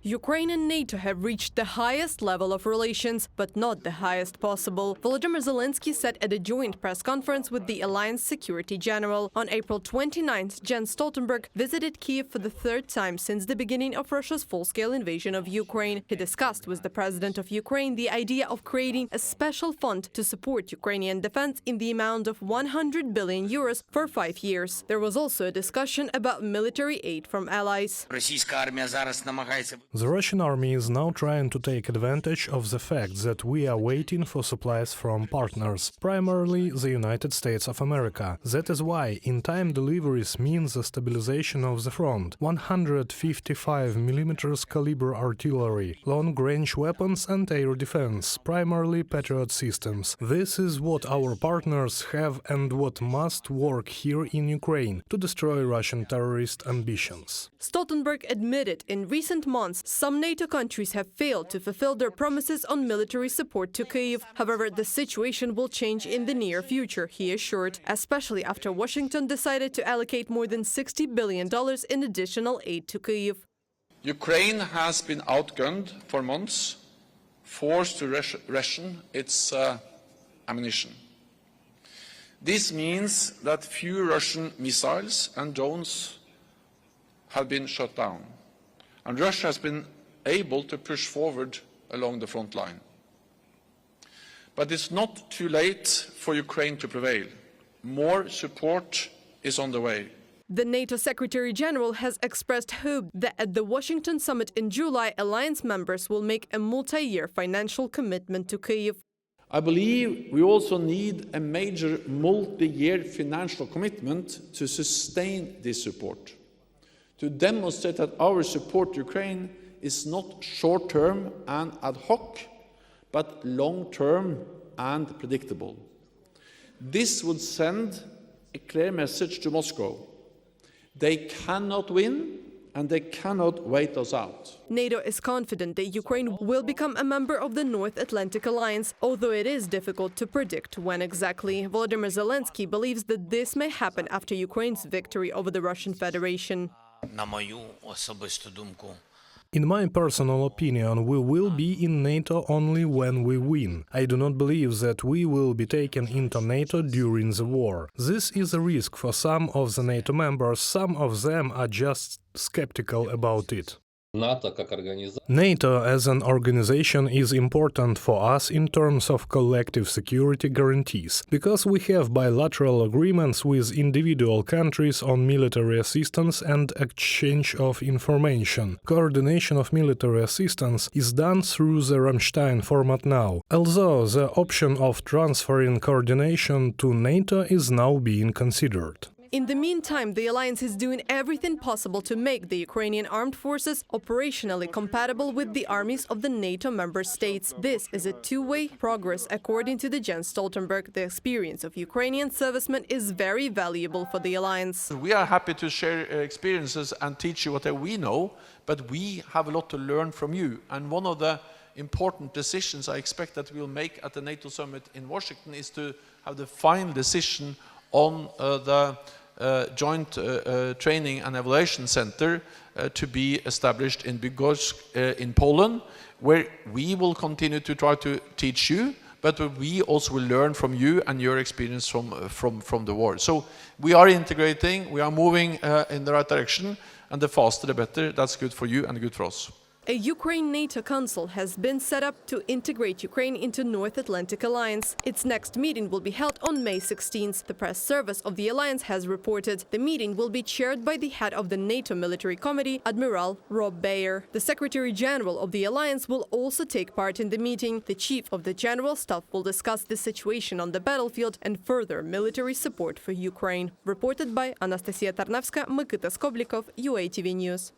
Ukraine and NATO have reached the highest level of relations, but not the highest possible. Volodymyr Zelensky said at a joint press conference with the Alliance Security General. On April 29th, Jens Stoltenberg visited Kyiv for the third time since the beginning of Russia's full-scale invasion of Ukraine. He discussed with the president of Ukraine the idea of creating a special fund to support Ukrainian defense in the amount of 100 billion euros for 5 years. There was also a discussion about military aid from allies. The Russian army is now trying to take advantage of the fact that we are waiting for supplies from partners, primarily the United States of America. That is why in-time deliveries means the stabilization of the front, 155 mm caliber artillery, long-range weapons and air defense, primarily Patriot systems. This is what our partners have and what must work here in Ukraine to destroy Russian terrorist ambitions. Stoltenberg admitted in recent months some NATO countries have failed to fulfill their promises on military support to Kyiv. However, the situation will change in the near future, he assured, especially after Washington decided to allocate more than $60 billion in additional aid to Kyiv. Ukraine has been outgunned for months, forced to ration its ammunition. This means that few Russian missiles and drones have been shot down, and Russia has been able to push forward along the front line. But it's not too late for Ukraine to prevail. More support is on the way. The NATO Secretary General has expressed hope that at the Washington summit in July, alliance members will make a multi-year financial commitment to Kyiv. I believe we also need a major multi-year financial commitment to sustain this support, to demonstrate that our support to Ukraine is not short-term and ad hoc, but long-term and predictable. This would send a clear message to Moscow. They cannot win and they cannot wait us out. NATO is confident that Ukraine will become a member of the North Atlantic Alliance, although it is difficult to predict when exactly. Volodymyr Zelensky believes that this may happen after Ukraine's victory over the Russian Federation. In my personal opinion, we will be in NATO only when we win. I do not believe that we will be taken into NATO during the war. This is a risk for some of the NATO members. Some of them are just skeptical about it. NATO as an organization is important for us in terms of collective security guarantees, because we have bilateral agreements with individual countries on military assistance and exchange of information. Coordination of military assistance is done through the Ramstein format now, although the option of transferring coordination to NATO is now being considered. In the meantime, the alliance is doing everything possible to make the Ukrainian armed forces operationally compatible with the armies of the NATO member states. This is a two-way progress, according to the Jens Stoltenberg. The experience of Ukrainian servicemen is very valuable for the alliance. We are happy to share experiences and teach you what we know, but we have a lot to learn from you. And one of the important decisions I expect that we'll make at the NATO summit in Washington is to have the final decision on the joint training and evaluation center to be established in Bydgoszcz in Poland, where we will continue to try to teach you, but we also will learn from you and your experience from the war. So we are integrating, we are moving in the right direction, and the faster the better. That's good for you and good for us. A Ukraine-NATO Council has been set up to integrate Ukraine into North Atlantic Alliance. Its next meeting will be held on May 16th. The press service of the alliance has reported the meeting will be chaired by the head of the NATO Military Committee, Admiral Rob Bayer. The Secretary General of the alliance will also take part in the meeting. The Chief of the General Staff will discuss the situation on the battlefield and further military support for Ukraine. Reported by Anastasia Tarnavska, Mykita Skoblikov, UATV News.